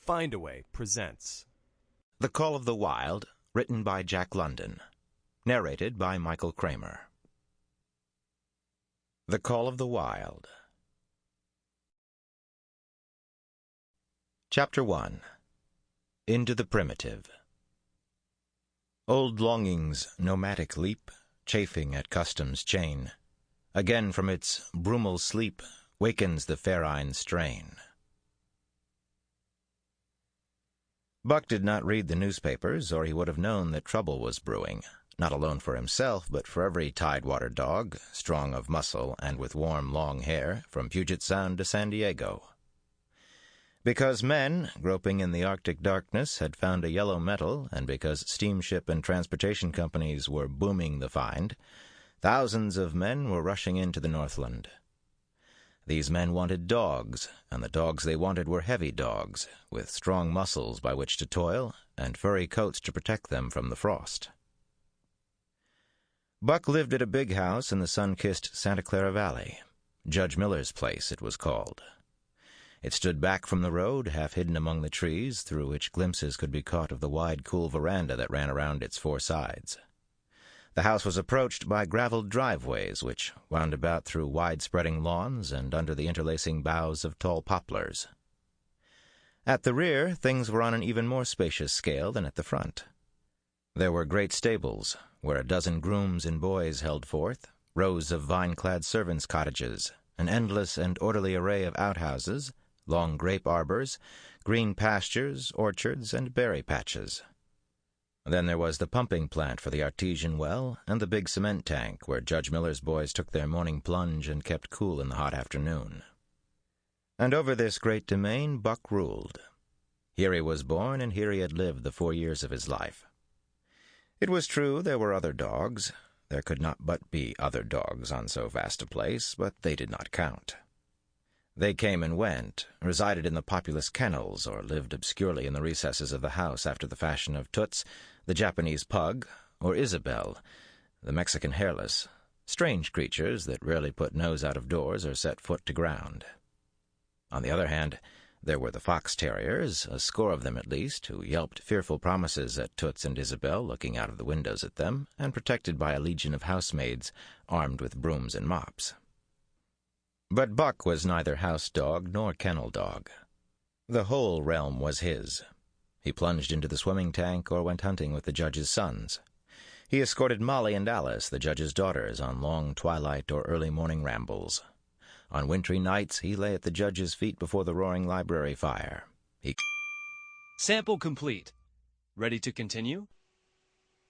Findaway presents The Call of the Wild, written by Jack London. Narrated by Michael Kramer. The Call of the Wild. Chapter 1. Into the Primitive. Old longing's nomadic leap, chafing at custom's chain, again from its brumal sleep wakens the ferine strain. Buck did not read the newspapers, or he would have known that trouble was brewing, not alone for himself, but for every tidewater dog, strong of muscle and with warm, long hair, from Puget Sound to San Diego. Because men, groping in the Arctic darkness, had found a yellow metal, and because steamship and transportation companies were booming the find, thousands of men were rushing into the Northland. These men wanted dogs, and the dogs they wanted were heavy dogs, with strong muscles by which to toil, and furry coats to protect them from the frost. Buck lived at a big house in the sun-kissed Santa Clara Valley. Judge Miller's place, it was called. It stood back from the road, half hidden among the trees, through which glimpses could be caught of the wide, cool veranda that ran around its four sides. The house was approached by graveled driveways which wound about through wide-spreading lawns and under the interlacing boughs of tall poplars. At the rear, things were on an even more spacious scale than at the front. There were great stables, where a dozen grooms and boys held forth, rows of vine-clad servants' cottages, an endless and orderly array of outhouses, long grape arbors, green pastures, orchards, and berry patches. Then there was the pumping plant for the artesian well and the big cement tank where Judge Miller's boys took their morning plunge and kept cool in the hot afternoon. And over this great domain Buck ruled. Here he was born, and here he had lived the 4 years of his life. It was true there were other dogs. There could not but be other dogs on so vast a place, but they did not count. They came and went, resided in the populous kennels, or lived obscurely in the recesses of the house after the fashion of Toots, the Japanese pug, or Isabel, the Mexican hairless, strange creatures that rarely put nose out of doors or set foot to ground. On the other hand, there were the fox terriers, a score of them at least, who yelped fearful promises at Toots and Isabel looking out of the windows at them, and protected by a legion of housemaids armed with brooms and mops. But Buck was neither house dog nor kennel dog. The whole realm was his. He plunged into the swimming tank or went hunting with the judge's sons. He escorted Molly and Alice, the judge's daughters, on long twilight or early morning rambles. On wintry nights he lay at the judge's feet before the roaring library fire. Sample complete. Ready to continue?